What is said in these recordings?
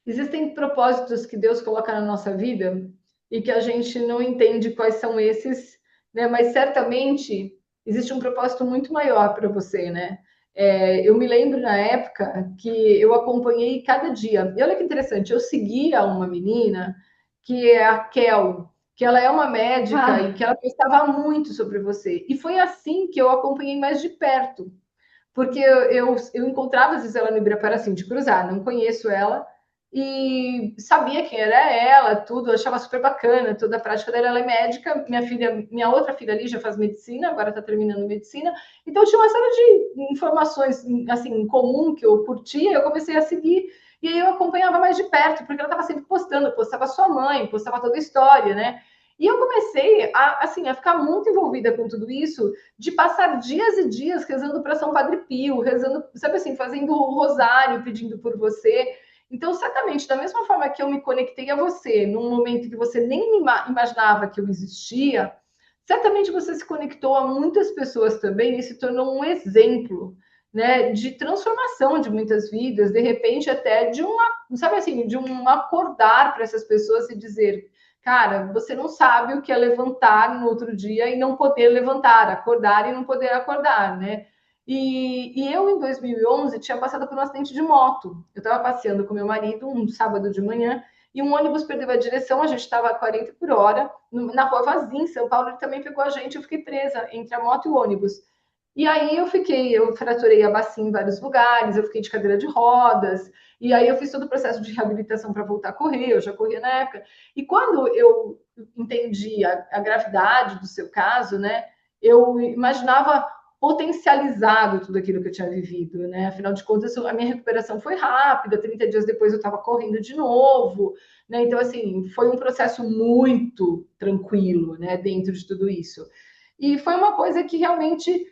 existem propósitos que Deus coloca na nossa vida e que a gente não entende quais são esses, né? Mas certamente existe um propósito muito maior para você, né? Eu me lembro na época que eu acompanhei cada dia. E olha que interessante, eu seguia uma menina que é a Kel, que ela é uma médica e Ah, que ela pensava muito sobre você. E foi assim que eu acompanhei mais de perto, porque eu encontrava às vezes ela no Ibirapuera assim, de cruzar, não conheço ela, e sabia quem era ela, tudo, achava super bacana, toda a prática dela, ela é médica, minha outra filha ali já faz medicina, agora está terminando medicina, então tinha uma série de informações, assim, em comum que eu curtia, eu comecei a seguir, e aí eu acompanhava mais de perto, porque ela estava sempre postando, postava sua mãe, postava toda a história, né? E eu comecei assim, a ficar muito envolvida com tudo isso, de passar dias e dias rezando para São Padre Pio, rezando, sabe assim, fazendo o rosário, pedindo por você. Então, certamente, da mesma forma que eu me conectei a você num momento que você nem imaginava que eu existia, certamente você se conectou a muitas pessoas também e se tornou um exemplo, né, de transformação de muitas vidas, de repente até de uma, sabe assim, de um acordar para essas pessoas e dizer, cara, você não sabe o que é levantar no outro dia e não poder levantar, acordar e não poder acordar, né? E eu, em 2011, tinha passado por um acidente de moto. Eu estava passeando com meu marido um sábado de manhã e um ônibus perdeu a direção, a gente estava a 40 por hora, na rua vazia, em São Paulo, ele também pegou a gente, eu fiquei presa entre a moto e o ônibus. E aí eu fraturei a bacia em vários lugares, eu fiquei de cadeira de rodas, e aí eu fiz todo o processo de reabilitação para voltar a correr, eu já corria na época. E quando eu entendi a gravidade do seu caso, né, eu imaginava potencializado tudo aquilo que eu tinha vivido, né? Afinal de contas, a minha recuperação foi rápida, 30 dias depois eu estava correndo de novo, né? Então, assim, foi um processo muito tranquilo, né, dentro de tudo isso. E foi uma coisa que realmente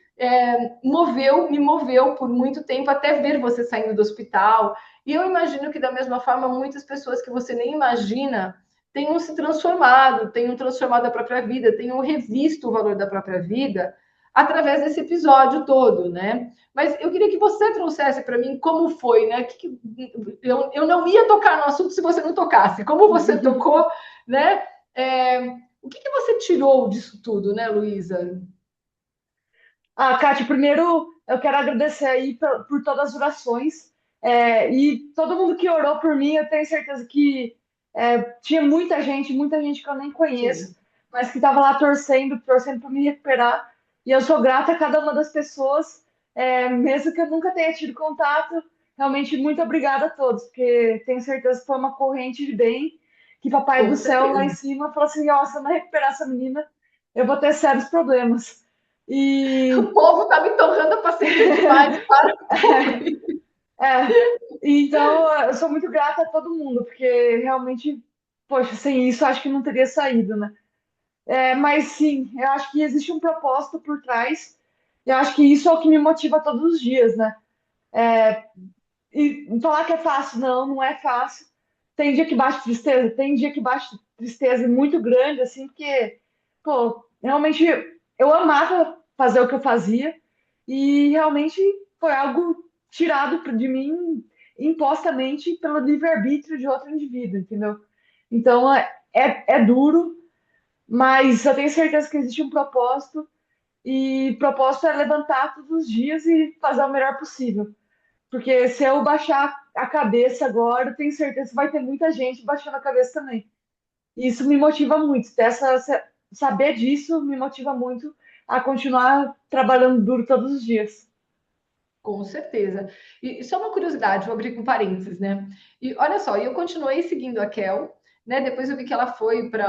me moveu por muito tempo até ver você saindo do hospital. E eu imagino que, da mesma forma, muitas pessoas que você nem imagina tenham transformado a própria vida, tenham revisto o valor da própria vida através desse episódio todo, né? Mas eu queria que você trouxesse para mim como foi, né? Eu não ia tocar no assunto se você não tocasse. Como você tocou, né? O que você tirou disso tudo, né, Luísa? Kátia, primeiro eu quero agradecer aí por todas as orações. E todo mundo que orou por mim, eu tenho certeza que tinha muita gente que eu nem conheço, Sim. mas que estava lá torcendo para me recuperar. E eu sou grata a cada uma das pessoas, mesmo que eu nunca tenha tido contato. Realmente, muito obrigada a todos, porque tenho certeza que foi uma corrente de bem, que Papai Com do céu lá em certeza. cima falou assim: ó, se eu não recuperar essa menina, eu vou ter sérios problemas. O E povo está me torrando a paciência demais. Para com isso. É, então eu sou muito grata a todo mundo, porque realmente, poxa, sem isso acho que não teria saído, né? Mas sim, eu acho que existe um propósito por trás, e eu acho que isso é o que me motiva todos os dias, né? E falar que é fácil, não, não é fácil. Tem dia que bate tristeza, tem dia que bate tristeza muito grande, assim, porque, pô, realmente eu amava fazer o que eu fazia, e realmente foi algo tirado de mim impostamente pelo livre-arbítrio de outro indivíduo, entendeu? Então é duro, mas eu tenho certeza que existe um propósito, e o propósito é levantar todos os dias e fazer o melhor possível. Porque se eu baixar a cabeça agora, eu tenho certeza que vai ter muita gente baixando a cabeça também. E isso me motiva muito. Saber disso me motiva muito a continuar trabalhando duro todos os dias. Com certeza. E só uma curiosidade, vou abrir com parênteses, né? E olha só, eu continuei seguindo a Kel, né? Depois eu vi que ela foi para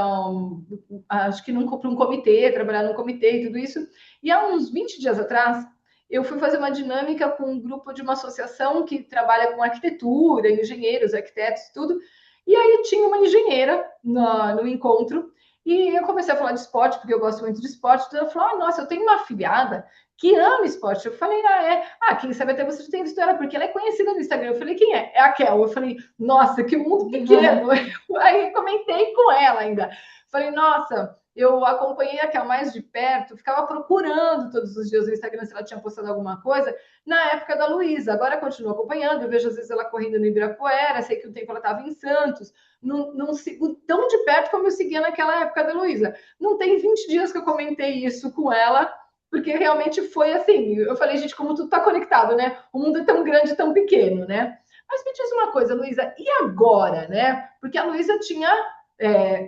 acho que para um comitê, trabalhar num comitê e tudo isso. E há uns 20 dias atrás, eu fui fazer uma dinâmica com um grupo de uma associação que trabalha com arquitetura, engenheiros, arquitetos, tudo. E aí tinha uma engenheira no encontro. E eu comecei a falar de esporte, porque eu gosto muito de esporte. Então ela falou: nossa, eu tenho uma afilhada que ama esporte. Eu falei, é. Quem sabe até você tem visto ela, porque ela é conhecida no Instagram. Eu falei, quem é? É a Kel. Eu falei, nossa, que mundo pequeno. Aí comentei com ela ainda. Falei, nossa, eu acompanhei a Kel mais de perto, ficava procurando todos os dias no Instagram se ela tinha postado alguma coisa, na época da Luísa. Agora continuo acompanhando, eu vejo às vezes ela correndo no Ibirapuera, sei que um tempo ela estava em Santos, não sigo tão de perto como eu seguia naquela época da Luísa. Não tem 20 dias que eu comentei isso com ela, porque realmente foi assim. Eu falei, gente, como tudo está conectado, né? O mundo é tão grande e tão pequeno, né? Mas me diz uma coisa, Luísa, e agora, né? Porque a Luísa tinha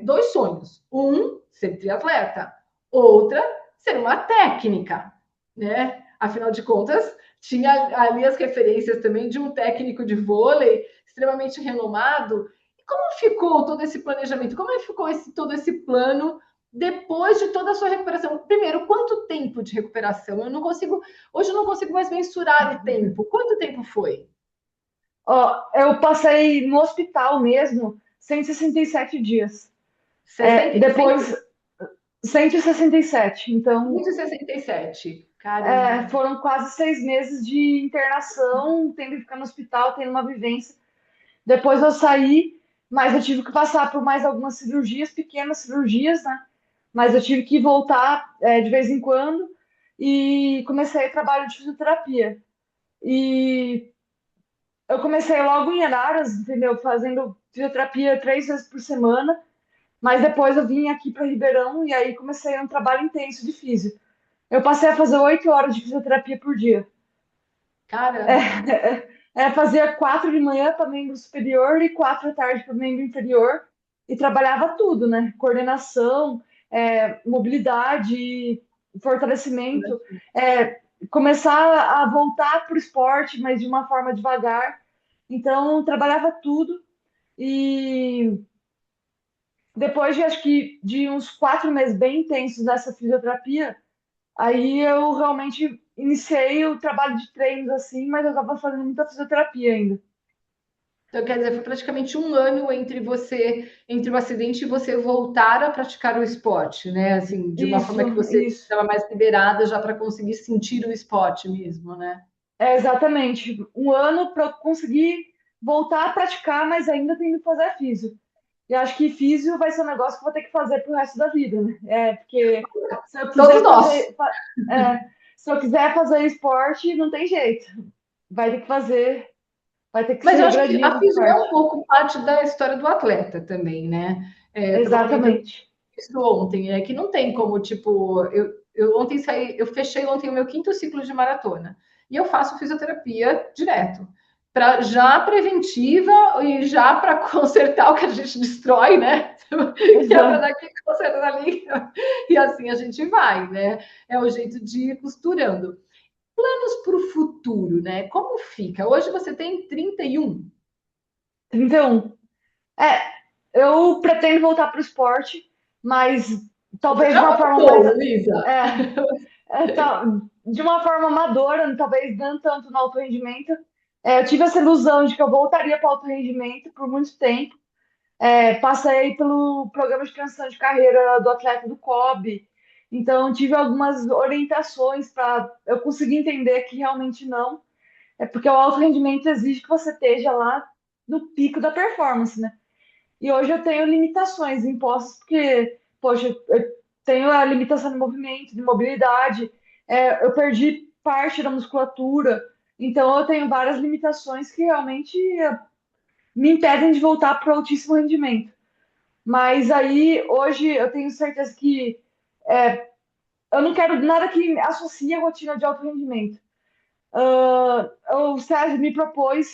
dois sonhos. Um, ser triatleta. Outra, ser uma técnica, né? Afinal de contas, tinha ali as referências também de um técnico de vôlei extremamente renomado. E como ficou todo esse planejamento? Como ficou todo esse plano depois de toda a sua recuperação? Primeiro, quanto tempo de recuperação? Hoje eu não consigo mais mensurar o tempo. Quanto tempo foi? Ó, eu passei no hospital mesmo 167 dias. 60, Depois, 167. Então, 167. Caramba. foram quase 6 meses de internação, tendo que ficar no hospital, tendo uma vivência. Depois eu saí, mas eu tive que passar por mais algumas cirurgias, pequenas cirurgias, né? Mas eu tive que voltar, de vez em quando e comecei o trabalho de fisioterapia. E eu comecei logo em Araras, entendeu? Fazendo fisioterapia 3 vezes por semana, mas depois eu vim aqui para Ribeirão e aí comecei um trabalho intenso de físio. Eu passei a fazer 8 horas de fisioterapia por dia. Caramba. Fazia 4 de manhã para membro superior e 4 da tarde para membro inferior e trabalhava tudo, né? Coordenação, mobilidade, fortalecimento, começar a voltar para o esporte, mas de uma forma devagar. Então, trabalhava tudo e depois de acho que de uns 4 meses bem intensos nessa fisioterapia, aí eu realmente iniciei o trabalho de treinos assim, mas eu estava fazendo muita fisioterapia ainda. Então, quer dizer, foi praticamente um ano entre o acidente e você voltar a praticar o esporte, né? Assim, de uma forma que Isso, você isso. estava mais liberada já para conseguir sentir o esporte mesmo, né? Exatamente. Um ano para eu conseguir voltar a praticar, mas ainda tenho que fazer físio. E acho que físio vai ser um negócio que eu vou ter que fazer pro resto da vida, né? Porque se eu Todos quiser nós. é, se eu quiser fazer esporte, não tem jeito. Vai ter que fazer, vai ter que Mas ser eu acho que regradinho a essa física é um parte. pouco parte da história do atleta também, né? Estava comentando Exatamente. isso ontem, que não tem como, tipo, eu ontem saí, eu fechei ontem o meu quinto ciclo de maratona e eu faço fisioterapia direto. Para já preventiva e já para consertar o que a gente destrói, né? Que é para Exato. daqui conserta ali. E assim a gente vai, né? É o jeito de ir costurando. Planos para o futuro, né? Como fica? Hoje você tem 31. 31. É, eu pretendo voltar pro esporte, mas Você talvez de já uma forma mais. voltou, Luísa. É, tá, de uma forma amadora, talvez não tanto no alto rendimento. Eu tive essa ilusão de que eu voltaria para o alto rendimento por muito tempo. Passei pelo programa de transição de carreira do atleta do COB, então tive algumas orientações para eu conseguir entender que realmente não. É porque o alto rendimento exige que você esteja lá no pico da performance, né? E hoje eu tenho limitações impostas, porque, poxa, eu tenho a limitação de movimento, de mobilidade, eu perdi parte da musculatura, então eu tenho várias limitações que realmente me impedem de voltar para o altíssimo rendimento. Mas aí, hoje, eu tenho certeza que eu não quero nada que associe a rotina de alto rendimento. O Sérgio me propôs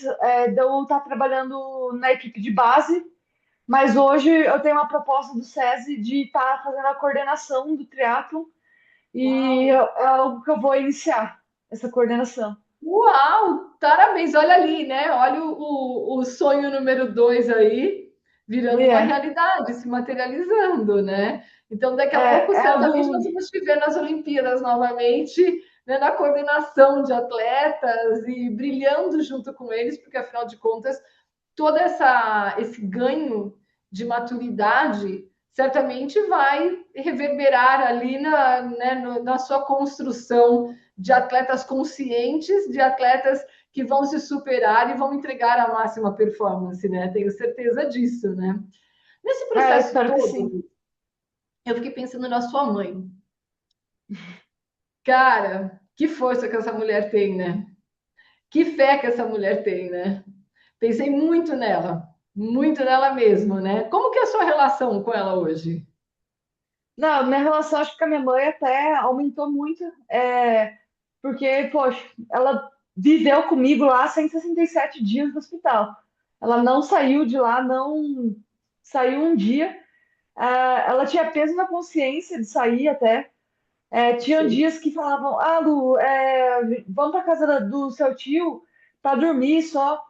de eu estar trabalhando na equipe de base, mas hoje eu tenho uma proposta do SESI de estar fazendo a coordenação do triatlo e Uau! é algo que eu vou iniciar, essa coordenação. Uau! Parabéns, olha ali, né? Olha o sonho número 2 aí, E virando uma realidade, se materializando, né? Então, daqui a pouco, é certamente, algo. nós vamos te ver nas Olimpíadas novamente, né? Na coordenação de atletas e brilhando junto com eles, porque, afinal de contas, todo esse ganho de maturidade certamente vai reverberar ali na sua construção de atletas conscientes, de atletas que vão se superar e vão entregar a máxima performance, né? Tenho certeza disso, né? Nesse Eu processo espero que sim. todo, eu fiquei pensando na sua mãe. Cara, que força que essa mulher tem, né? Que fé que essa mulher tem, né? Pensei muito nela mesmo, né? Como que é a sua relação com ela hoje? Não, minha relação acho que com a minha mãe até aumentou muito, porque, poxa, ela viveu comigo lá 167 dias no hospital. Ela não saiu de lá, não saiu um dia. Ela tinha peso na consciência de sair até. Tinham Sim. dias que falavam, ah, Lu, vamos para casa do seu tio para dormir só.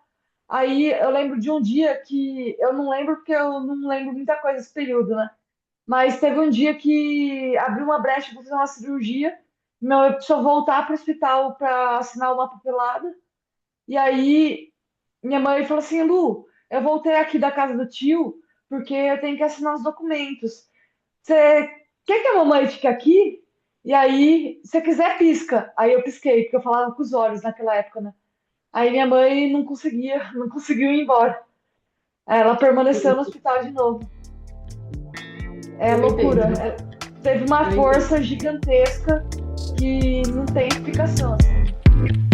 Aí eu lembro de um dia que eu não lembro porque eu não lembro muita coisa desse período, né? Mas teve um dia que abriu uma brecha para fazer uma cirurgia. Meu, eu precisou voltar para o hospital para assinar uma papelada. E aí minha mãe falou assim, Lu, eu voltei aqui da casa do tio porque eu tenho que assinar os documentos. Você quer que a mamãe fique aqui? E aí, se quiser, pisca. Aí eu pisquei, porque eu falava com os olhos naquela época, né? Aí minha mãe não conseguia, não conseguiu ir embora. Ela permaneceu no hospital de novo. É Eu loucura. entendo, Teve uma eu força entendo. gigantesca que não tem explicação, assim.